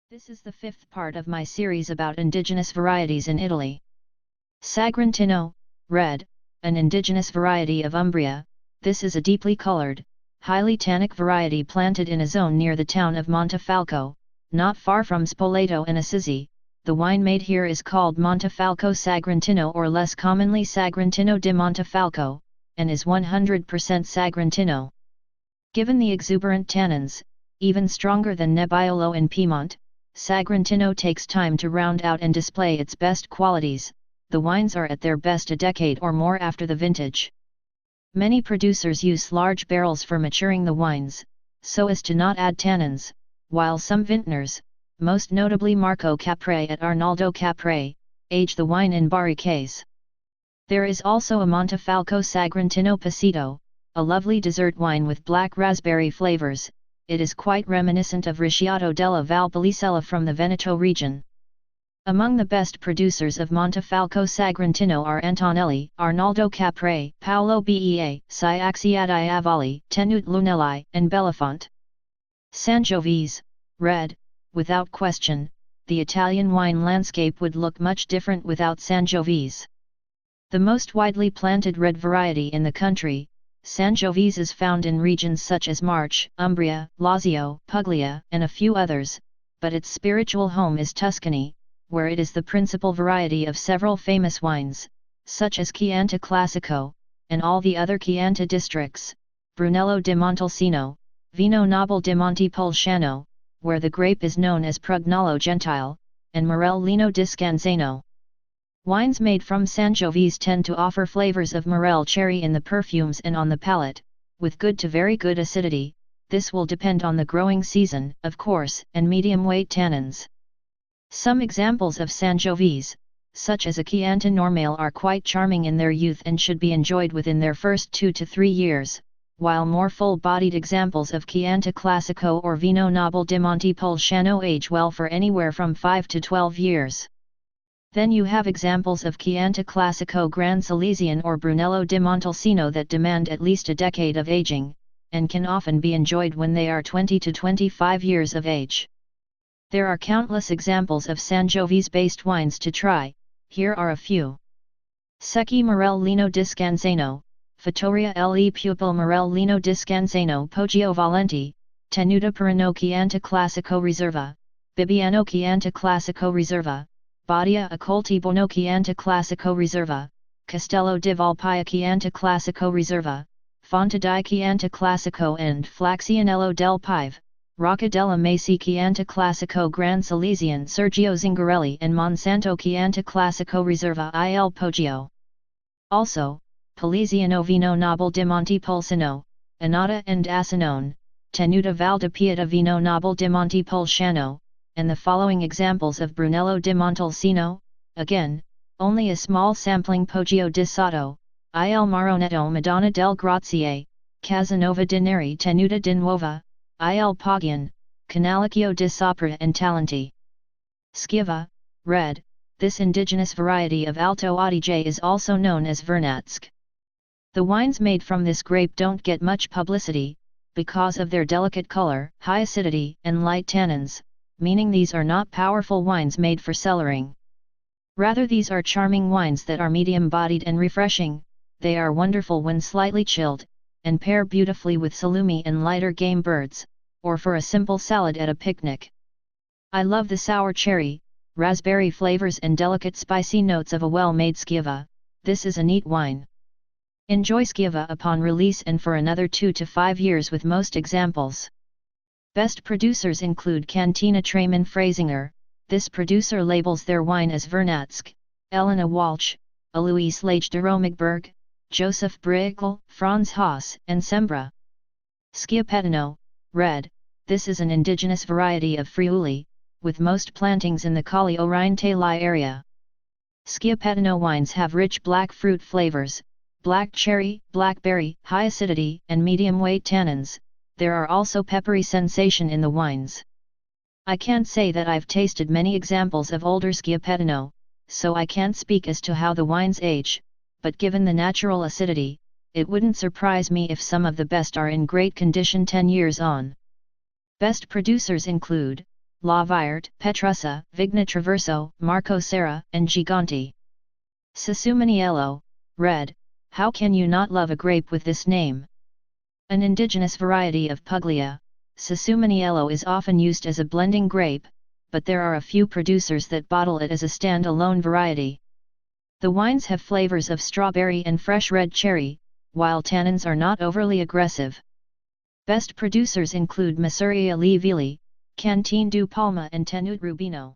This is the fifth part of my series about indigenous varieties in Italy. Sagrantino, red, an indigenous variety of Umbria. This is a deeply colored, highly tannic variety planted in a zone near the town of Montefalco, not far from Spoleto and Assisi. The wine made here is called Montefalco Sagrantino, or less commonly Sagrantino di Montefalco, and is 100% Sagrantino. Given the exuberant tannins, even stronger than Nebbiolo in Piedmont, Sagrantino takes time to round out and display its best qualities. The wines are at their best a decade or more after the vintage. Many producers use large barrels for maturing the wines, so as to not add tannins, while some vintners, most notably Marco Capre at Arnaldo Capre, age the wine in barriques. There is also a Montefalco Sagrantino Passito, a lovely dessert wine with black raspberry flavors. It is quite reminiscent of Ricciato della Valpolicella from the Veneto region. Among the best producers of Montefalco Sagrantino are Antonelli, Arnaldo Capre, Paolo Bea, Ciaxiati Avalli, Tenute Lunelli, and Bellafont. Sangiovese, red. Without question, the Italian wine landscape would look much different without Sangiovese. The most widely planted red variety in the country, Sangiovese is found in regions such as Marche, Umbria, Lazio, Puglia, and a few others, but its spiritual home is Tuscany, where it is the principal variety of several famous wines, such as Chianti Classico, and all the other Chianti districts, Brunello di Montalcino, Vino Nobile di Montepulciano, where the grape is known as Prugnolo Gentile, and Morellino di Scanzano. Wines made from Sangiovese tend to offer flavors of morel cherry in the perfumes and on the palate, with good to very good acidity. This will depend on the growing season, of course, and medium-weight tannins. Some examples of Sangiovese, such as a Chianti Normale, are quite charming in their youth and should be enjoyed within their first 2 to 3 years, while more full-bodied examples of Chianti Classico or Vino Nobile di Montepulciano age well for anywhere from 5 to 12 years. Then you have examples of Chianti Classico Gran Silesian or Brunello di Montalcino that demand at least a decade of aging, and can often be enjoyed when they are 20 to 25 years of age. There are countless examples of Sangiovese-based wines to try. Here are a few. Secchi Morellino di Scanzano, Fattoria Le Pupil Morellino di Scanzano Poggio Valenti, Tenuta Perino Chianti Classico Riserva, Bibbiano Chianti Classico Riserva, Badia Accolti Bono Chianti Classico Riserva, Castello di Valpia Chianti Classico Riserva, Fonte di Chianti Classico and Flaxianello del Pive, Rocca della Maci Chianti Classico Gran Silesian Sergio Zingarelli and Monsanto Chianti Classico Riserva il Poggio. Also, Poliziano Vino Nobile di Montepulciano, Annata and Asinone, Tenuta Val di Pieta Vino Nobile di Montepulciano, and the following examples of Brunello di Montalcino. Again, only a small sampling: Poggio di Sotto, il Maronetto Madonna del Grazie, Casanova di Neri Tenuta di Nuova, il Poggian, Canalicchio di Sopra and Talenti. Schiava, red. This indigenous variety of Alto Adige is also known as Vernatsk. The wines made from this grape don't get much publicity, because of their delicate color, high acidity, and light tannins, meaning these are not powerful wines made for cellaring. Rather, these are charming wines that are medium-bodied and refreshing. They are wonderful when slightly chilled, and pair beautifully with salumi and lighter game birds, or for a simple salad at a picnic. I love the sour cherry, raspberry flavors and delicate spicy notes of a well-made Schiava. This is a neat wine. Enjoy Schiava upon release and for another 2 to 5 years with most examples. Best producers include Cantina Traiman Frasinger. This producer labels their wine as Vernatsk, Elena Walch, Alois Lage de Romigberg, Joseph Brickle, Franz Haas, and Sembra. Schiapettino, red. This is an indigenous variety of Friuli, with most plantings in the Colli Orientali area. Schiapettino wines have rich black fruit flavors, black cherry, blackberry, high acidity, and medium-weight tannins. There are also peppery sensation in the wines. I can't say that I've tasted many examples of older Schiapettino, so I can't speak as to how the wines age, but given the natural acidity, it wouldn't surprise me if some of the best are in great condition 10 years on. Best producers include La Vierte, Petrussa, Vigna Traverso, Marco Serra, and Gigante. Sasumaniello, red, how can you not love a grape with this name? An indigenous variety of Puglia, Sasumaniello is often used as a blending grape, but there are a few producers that bottle it as a stand-alone variety. The wines have flavors of strawberry and fresh red cherry, while tannins are not overly aggressive. Best producers include Masseria Livili, Cantine du Palma and Tenuta Rubino.